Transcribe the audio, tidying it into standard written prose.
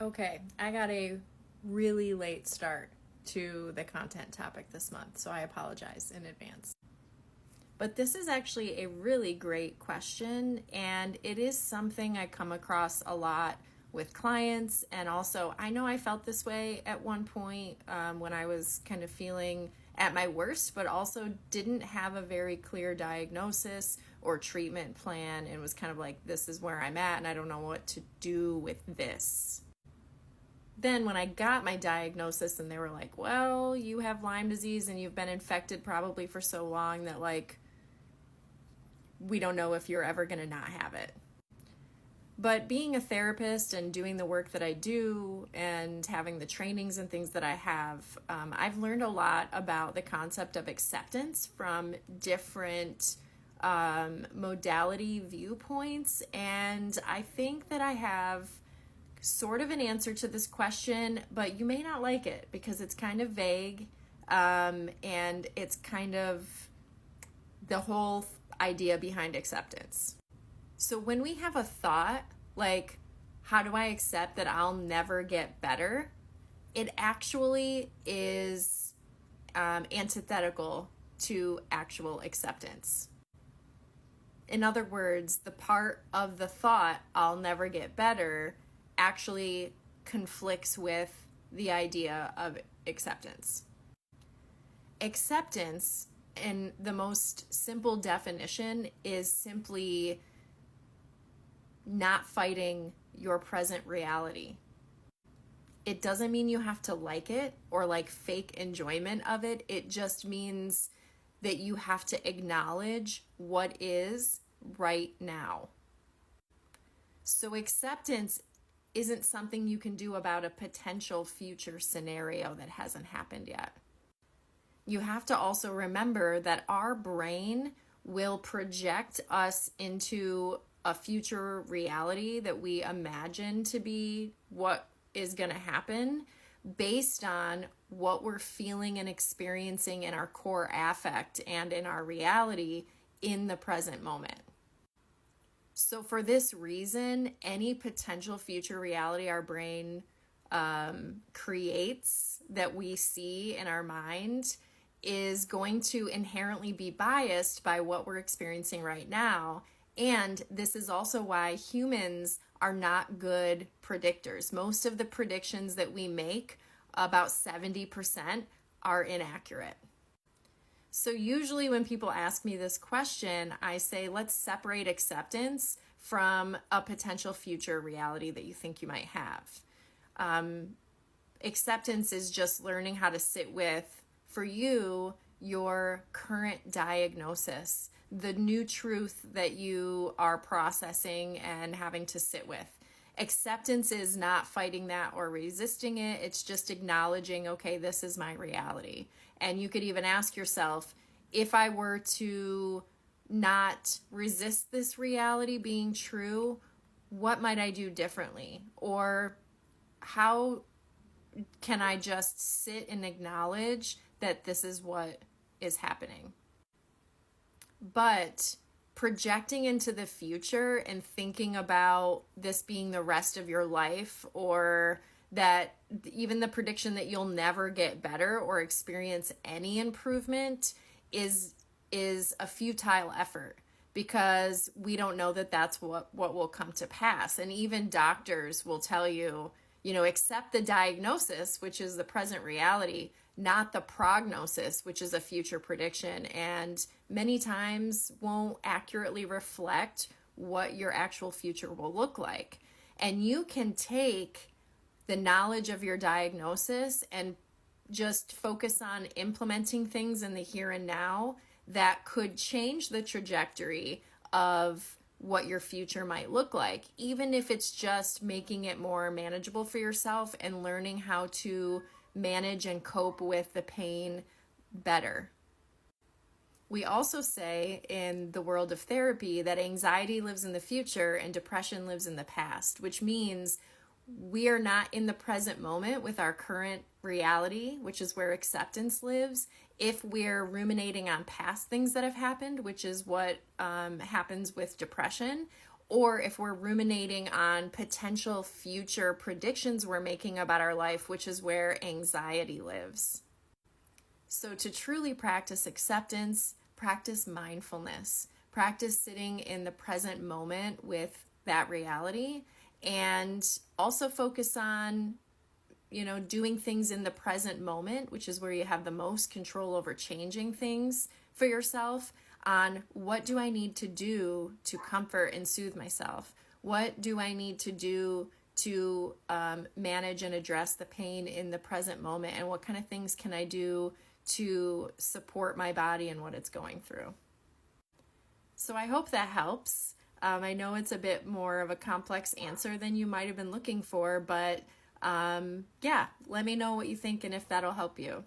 Okay, I got a really late start to the content topic this month, so I apologize in advance. But this is actually a really great question, and it is something I come across a lot with clients. And also, I know I felt this way at one point when I was kind of feeling at my worst, but also didn't have a very clear diagnosis or treatment plan, and was kind of like, this is where I'm at, and I don't know what to do with this. Then when I got my diagnosis and they were like, well, you have Lyme disease and you've been infected probably for so long that like we don't know if you're ever going to not have it. But being a therapist and doing the work that I do and having the trainings and things that I have, I've learned a lot about the concept of acceptance from different modality viewpoints. And I think that I have sort of an answer to this question, but you may not like it because it's kind of vague, and it's kind of the whole idea behind acceptance. So when we have a thought like, how do I accept that I'll never get better? It actually is antithetical to actual acceptance. In other words, the part of the thought, I'll never get better, actually conflicts with the idea of acceptance. Acceptance, in the most simple definition, is simply not fighting your present reality. It doesn't mean you have to like it or like fake enjoyment of it. It just means that you have to acknowledge what is right now. So acceptance isn't something you can do about a potential future scenario that hasn't happened yet. You have to also remember that our brain will project us into a future reality that we imagine to be what is going to happen based on what we're feeling and experiencing in our core affect and in our reality in the present moment. So for this reason, any potential future reality our brain creates that we see in our mind is going to inherently be biased by what we're experiencing right now. And this is also why humans are not good predictors. Most of the predictions that we make, about 70%, are inaccurate. So usually when people ask me this question, I say, let's separate acceptance from a potential future reality that you think you might have. Acceptance is just learning how to sit with, for you, your current diagnosis, the new truth that you are processing and having to sit with. Acceptance is not fighting that or resisting it. It's just acknowledging, okay, this is my reality. And you could even ask yourself, if I were to not resist this reality being true, what might I do differently? Or how can I just sit and acknowledge that this is what is happening? But projecting into the future and thinking about this being the rest of your life, or that even the prediction that you'll never get better or experience any improvement is a futile effort, because we don't know that that's what will come to pass. And even doctors will tell you, accept the diagnosis, which is the present reality, not the prognosis, which is a future prediction, and many times won't accurately reflect what your actual future will look like. And you can take the knowledge of your diagnosis and just focus on implementing things in the here and now that could change the trajectory of what your future might look like, even if it's just making it more manageable for yourself and learning how to manage and cope with the pain better. We also say in the world of therapy that anxiety lives in the future and depression lives in the past, which means we are not in the present moment with our current reality, which is where acceptance lives, if we're ruminating on past things that have happened, which is what happens with depression, or if we're ruminating on potential future predictions we're making about our life, which is where anxiety lives. So to truly practice acceptance, practice mindfulness, practice sitting in the present moment with that reality, and also focus on, doing things in the present moment, which is where you have the most control over changing things for yourself, on what do I need to do to comfort and soothe myself? What do I need to do to manage and address the pain in the present moment? And what kind of things can I do to support my body and what it's going through? So I hope that helps. I know it's a bit more of a complex answer than you might have been looking for, but yeah, let me know what you think and if that'll help you.